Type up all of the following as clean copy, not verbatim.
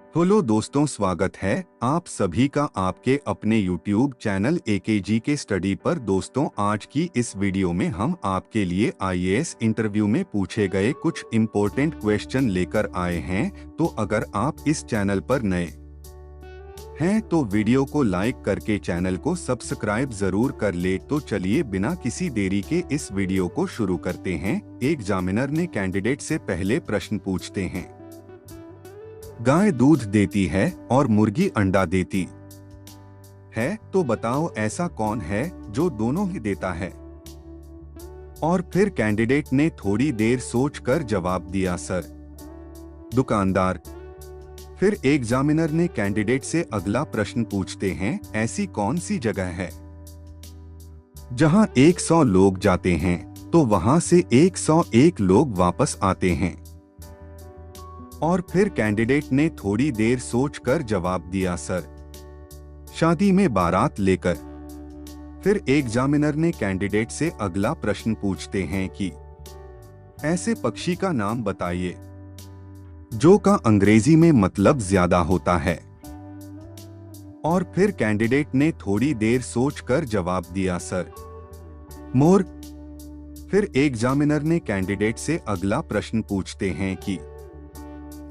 Hello दोस्तों, स्वागत है आप सभी का आपके अपने YouTube चैनल AKG के स्टडी पर। दोस्तों, आज की इस वीडियो में हम आपके लिए IAS इंटरव्यू में पूछे गए कुछ इम्पोर्टेंट क्वेश्चन लेकर आए हैं। तो अगर आप इस चैनल पर नए हैं तो वीडियो को लाइक करके चैनल को सब्सक्राइब जरूर कर ले। तो चलिए बिना किसी देरी के इस वीडियो को शुरू करते हैं। एग्जामिनर ने कैंडिडेट से पहले प्रश्न पूछते हैं। गाय दूध देती है और मुर्गी अंडा देती है, तो बताओ ऐसा कौन है जो दोनों ही देता है। और फिर कैंडिडेट ने थोड़ी देर सोचकर जवाब दिया, सर, दुकानदार। फिर एग्जामिनर ने कैंडिडेट से अगला प्रश्न पूछते हैं, ऐसी कौन सी जगह है जहां 100 लोग जाते हैं तो वहां से 101 लोग वापस आते हैं। और फिर कैंडिडेट ने थोड़ी देर सोचकर जवाब दिया, सर, शादी में बारात लेकर। फिर एग्जामिनर ने कैंडिडेट से अगला प्रश्न पूछते हैं कि ऐसे पक्षी का नाम बताइए जो का अंग्रेजी में मतलब ज्यादा होता है। और फिर कैंडिडेट ने थोड़ी देर सोचकर जवाब दिया, सर, मोर। फिर एग्जामिनर ने कैंडिडेट से अगला प्रश्न पूछते हैं कि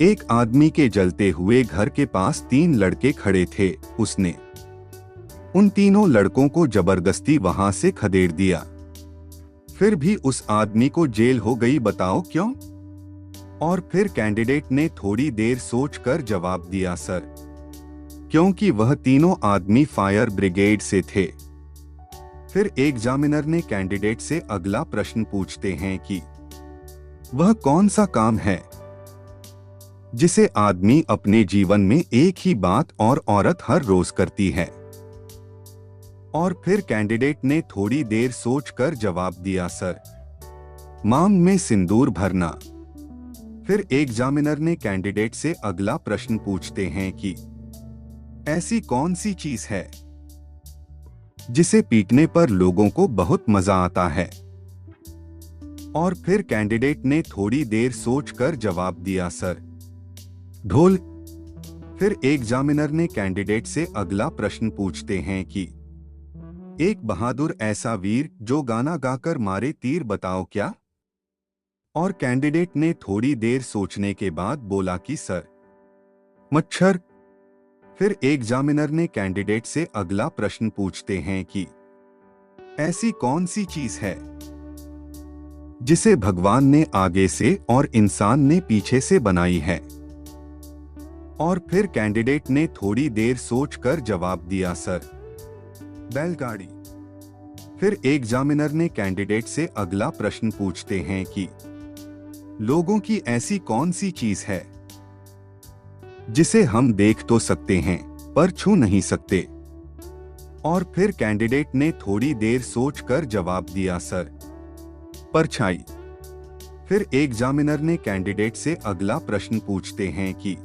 एक आदमी के जलते हुए घर के पास 3 लड़के खड़े थे। उसने उन तीनों लड़कों को जबरदस्ती वहां से खदेड़ दिया। फिर भी उस आदमी को जेल हो गई, बताओ क्यों। और फिर कैंडिडेट ने थोड़ी देर सोचकर जवाब दिया, सर, क्योंकि वह तीनों आदमी फायर ब्रिगेड से थे। फिर एग्जामिनर ने कैंडिडेट से अगला प्रश्न पूछते हैं कि वह कौन सा काम है जिसे आदमी अपने जीवन में एक ही बात और औरत हर रोज करती है। और फिर कैंडिडेट ने थोड़ी देर सोचकर जवाब दिया, सर, मांग में सिंदूर भरना। फिर एग्जामिनर ने कैंडिडेट से अगला प्रश्न पूछते हैं कि ऐसी कौन सी चीज है जिसे पीटने पर लोगों को बहुत मजा आता है। और फिर कैंडिडेट ने थोड़ी देर सोचकर जवाब दिया, सर, ढोल। फिर एग्जामिनर ने कैंडिडेट से अगला प्रश्न पूछते हैं कि एक बहादुर ऐसा वीर जो गाना गाकर मारे तीर, बताओ क्या। और कैंडिडेट ने थोड़ी देर सोचने के बाद बोला कि सर, मच्छर। फिर एग्जामिनर ने कैंडिडेट से अगला प्रश्न पूछते हैं कि ऐसी कौन सी चीज है जिसे भगवान ने आगे से और इंसान ने पीछे से बनाई है। और फिर कैंडिडेट ने थोड़ी देर सोचकर जवाब दिया, सर, बैलगाड़ी। फिर एग्जामिनर ने कैंडिडेट से अगला प्रश्न पूछते हैं कि लोगों की ऐसी कौन सी चीज है जिसे हम देख तो सकते हैं पर छू नहीं सकते। और फिर कैंडिडेट ने थोड़ी देर सोचकर जवाब दिया, सर, परछाई। फिर एग्जामिनर ने कैंडिडेट से अगला प्रश्न पूछते हैं कि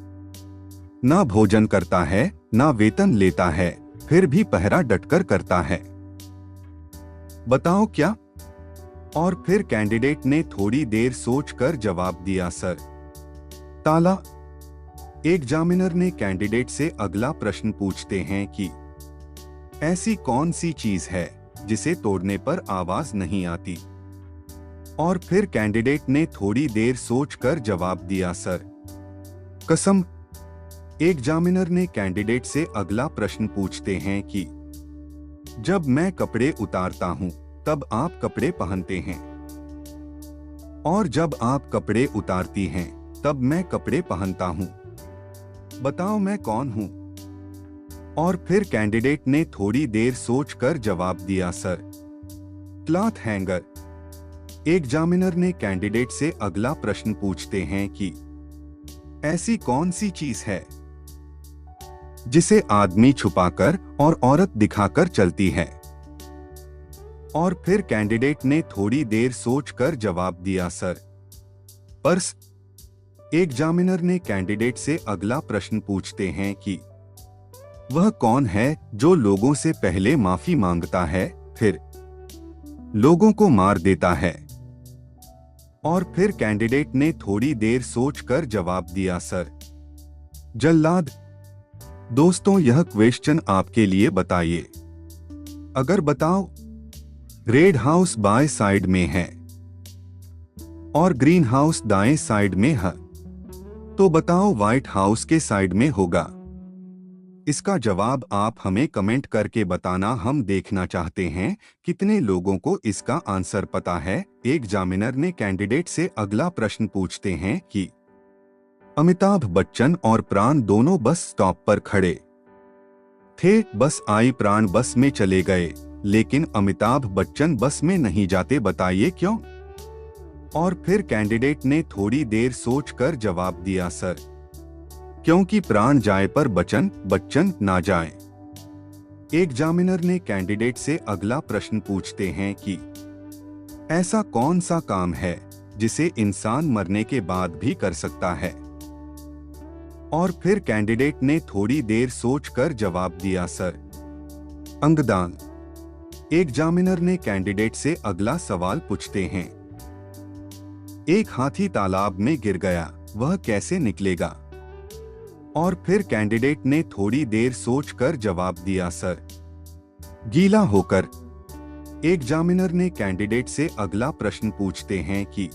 ना भोजन करता है, ना वेतन लेता है, फिर भी पहरा डटकर करता है, बताओ क्या। और फिर कैंडिडेट ने थोड़ी देर सोचकर जवाब दिया, सर, ताला। एग्जामिनर ने कैंडिडेट से अगला प्रश्न पूछते हैं कि ऐसी कौन सी चीज है जिसे तोड़ने पर आवाज नहीं आती। और फिर कैंडिडेट ने थोड़ी देर सोचकर जवाब दिया, सर, कसम। एग्जामिनर ने कैंडिडेट से अगला प्रश्न पूछते हैं कि जब मैं कपड़े उतारता हूं तब आप कपड़े पहनते हैं, और जब आप कपड़े उतारती हैं तब मैं कपड़े पहनता हूं, बताओ मैं कौन हूं। और फिर कैंडिडेट ने थोड़ी देर सोचकर जवाब दिया, सर, क्लॉथ हैंगर। एग्जामिनर ने कैंडिडेट से अगला प्रश्न पूछते हैं कि ऐसी कौन सी चीज है जिसे आदमी छुपाकर और औरत दिखाकर चलती है। और फिर कैंडिडेट ने थोड़ी देर सोचकर जवाब दिया, सर, पर्स। एग्जामिनर ने कैंडिडेट से अगला प्रश्न पूछते हैं कि वह कौन है जो लोगों से पहले माफी मांगता है, फिर लोगों को मार देता है। और फिर कैंडिडेट ने थोड़ी देर सोचकर जवाब दिया, सर, जल्लाद। दोस्तों, यह क्वेश्चन आपके लिए बताइए। अगर बताओ रेड हाउस बाएं साइड में है और ग्रीन हाउस दाएं साइड में है, तो बताओ व्हाइट हाउस के साइड में होगा। इसका जवाब आप हमें कमेंट करके बताना। हम देखना चाहते हैं कितने लोगों को इसका आंसर पता है। एग्जामिनर ने कैंडिडेट से अगला प्रश्न पूछते हैं कि अमिताभ बच्चन और प्राण दोनों बस स्टॉप पर खड़े थे। बस आई, प्राण बस में चले गए, लेकिन अमिताभ बच्चन बस में नहीं जाते, बताइए क्यों। और फिर कैंडिडेट ने थोड़ी देर सोचकर जवाब दिया, सर, क्योंकि प्राण जाए पर बच्चन ना जाए। एग्जामिनर ने कैंडिडेट से अगला प्रश्न पूछते हैं कि ऐसा कौन सा काम है जिसे इंसान मरने के बाद भी कर सकता है। और फिर कैंडिडेट ने थोड़ी देर सोचकर जवाब दिया, सर, अंगदान। एग्जामिनर ने कैंडिडेट से अगला सवाल पूछते हैं, एक हाथी तालाब में गिर गया, वह कैसे निकलेगा। और फिर कैंडिडेट ने थोड़ी देर सोचकर जवाब दिया, सर, गीला होकर। एग्जामिनर ने कैंडिडेट से अगला प्रश्न पूछते हैं कि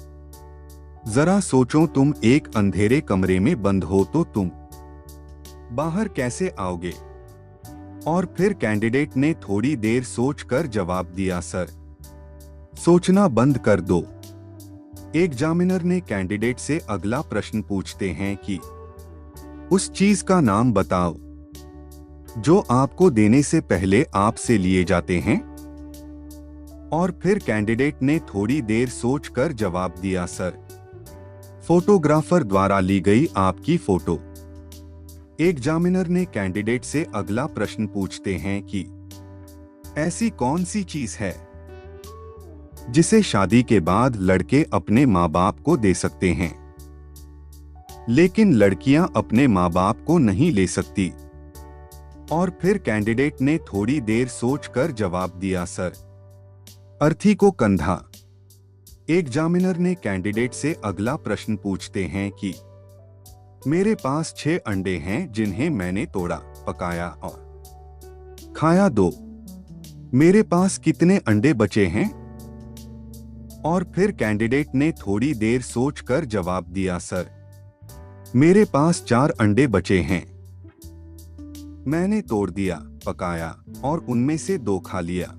जरा सोचो, तुम एक अंधेरे कमरे में बंद हो तो तुम बाहर कैसे आओगे। और फिर कैंडिडेट ने थोड़ी देर सोचकर जवाब दिया, सर, सोचना बंद कर दो। एग्जामिनर ने कैंडिडेट से अगला प्रश्न पूछते हैं कि उस चीज का नाम बताओ जो आपको देने से पहले आपसे लिए जाते हैं। और फिर कैंडिडेट ने थोड़ी देर सोचकर जवाब दिया, सर, फोटोग्राफर द्वारा ली गई आपकी फोटो। एग्जामिनर ने कैंडिडेट से अगला प्रश्न पूछते हैं कि ऐसी कौन सी चीज है जिसे शादी के बाद लड़के अपने माँ बाप को दे सकते हैं, लेकिन लड़कियां अपने माँ बाप को नहीं ले सकती। और फिर कैंडिडेट ने थोड़ी देर सोचकर जवाब दिया, सर, अर्थी को कंधा। एग्जामिनर ने कैंडिडेट से अगला प्रश्न पूछते हैं कि मेरे पास 6 अंडे हैं जिन्हें मैंने तोड़ा, पकाया और खाया 2। मेरे पास कितने अंडे बचे हैं। और फिर कैंडिडेट ने थोड़ी देर सोचकर जवाब दिया, सर, मेरे पास 4 अंडे बचे हैं, मैंने तोड़ दिया, पकाया और उनमें से 2 खा लिया।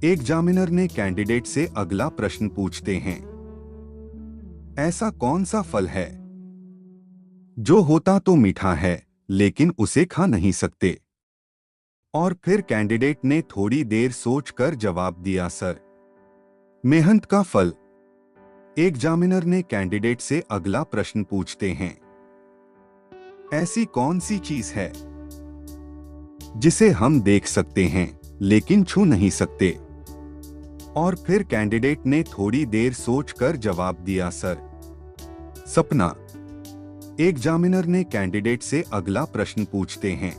एग्जामिनर ने कैंडिडेट से अगला प्रश्न पूछते हैं, ऐसा कौन सा फल है जो होता तो मीठा है लेकिन उसे खा नहीं सकते। और फिर कैंडिडेट ने थोड़ी देर सोचकर जवाब दिया, सर, मेहनत का फल। एग्जामिनर ने कैंडिडेट से अगला प्रश्न पूछते हैं, ऐसी कौन सी चीज है जिसे हम देख सकते हैं लेकिन छू नहीं सकते। और फिर कैंडिडेट ने थोड़ी देर सोचकर जवाब दिया, सर, सपना। एग्जामिनर ने कैंडिडेट से अगला प्रश्न पूछते हैं,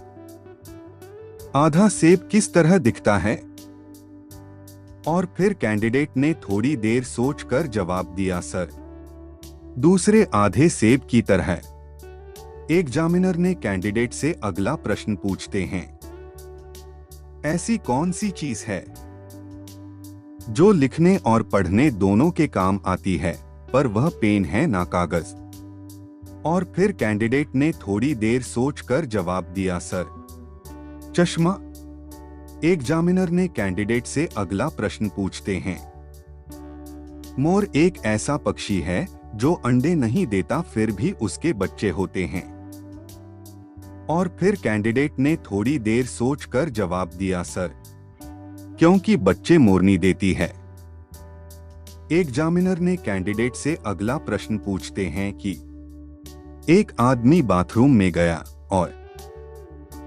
आधा सेब किस तरह दिखता है। और फिर कैंडिडेट ने थोड़ी देर सोचकर जवाब दिया, सर, दूसरे आधे सेब की तरह। एग्जामिनर ने कैंडिडेट से अगला प्रश्न पूछते हैं, ऐसी कौन सी चीज है जो लिखने और पढ़ने दोनों के काम आती है, पर वह पेन है ना कागज। और फिर कैंडिडेट ने थोड़ी देर सोचकर जवाब दिया, सर, चश्मा। एग्जामिनर ने कैंडिडेट से अगला प्रश्न पूछते हैं, मोर एक ऐसा पक्षी है जो अंडे नहीं देता फिर भी उसके बच्चे होते हैं। और फिर कैंडिडेट ने थोड़ी देर सोचकर जवाब दिया, सर, क्योंकि बच्चे मोरनी देती है। एग्जामिनर ने कैंडिडेट से अगला प्रश्न पूछते हैं कि एक आदमी बाथरूम में गया और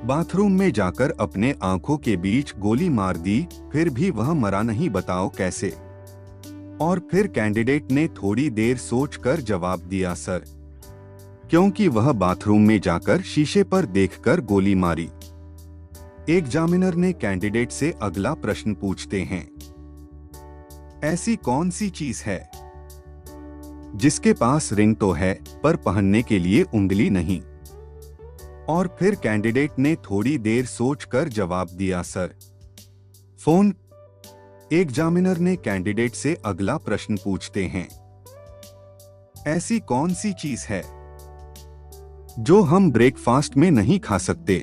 बाथरूम में जाकर अपने आंखों के बीच गोली मार दी, फिर भी वह मरा नहीं, बताओ कैसे। और फिर कैंडिडेट ने थोड़ी देर सोचकर जवाब दिया, सर, क्योंकि वह बाथरूम में जाकर शीशे पर देखकर गोली मारी। एग्जामिनर ने कैंडिडेट से अगला प्रश्न पूछते हैं, ऐसी कौन सी चीज है जिसके पास रिंग तो है पर पहनने के लिए उंगली नहीं। और फिर कैंडिडेट ने थोड़ी देर सोचकर जवाब दिया, सर। फोन। एग्जामिनर ने कैंडिडेट से अगला प्रश्न पूछते हैं, ऐसी कौन सी चीज है जो हम ब्रेकफास्ट में नहीं खा सकते?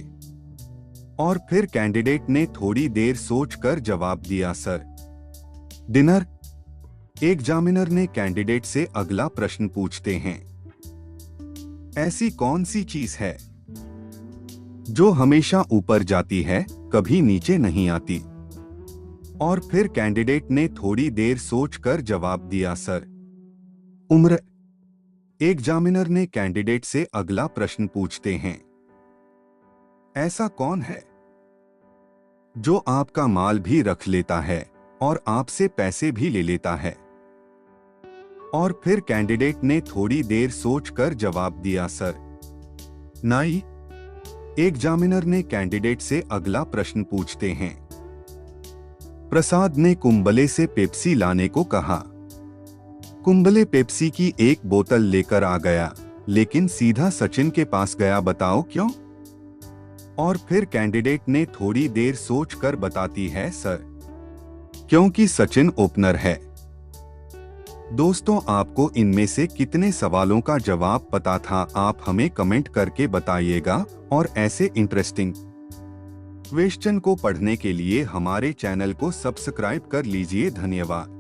और फिर कैंडिडेट ने थोड़ी देर सोचकर जवाब दिया, सर। डिनर। एग्जामिनर ने कैंडिडेट से अगला प्रश्न पूछते हैं, ऐसी कौन सी चीज है जो हमेशा ऊपर जाती है, कभी नीचे नहीं आती? और फिर कैंडिडेट ने थोड़ी देर सोचकर जवाब दिया, सर। उम्र। एग्जामिनर ने कैंडिडेट से अगला प्रश्न पूछते हैं, ऐसा कौन है जो आपका माल भी रख लेता है और आपसे पैसे भी ले लेता है? और फिर कैंडिडेट ने थोड़ी देर सोचकर जवाब दिया, सर। नाई। एग्जामिनर ने कैंडिडेट से अगला प्रश्न पूछते हैं, प्रसाद ने कुंबले से पेप्सी लाने को कहा। कुंबले पेप्सी की एक बोतल लेकर आ गया, लेकिन सीधा सचिन के पास गया, बताओ क्यों? और फिर कैंडिडेट ने थोड़ी देर सोचकर बताती है, सर, क्योंकि सचिन ओपनर है। दोस्तों, आपको इनमें से कितने सवालों का जवाब पता था? आप हमें कमेंट करके बताइएगा और ऐसे इंटरेस्टिंग क्वेश्चन को पढ़ने के लिए हमारे चैनल को सब्सक्राइब कर लीजिए। धन्यवाद।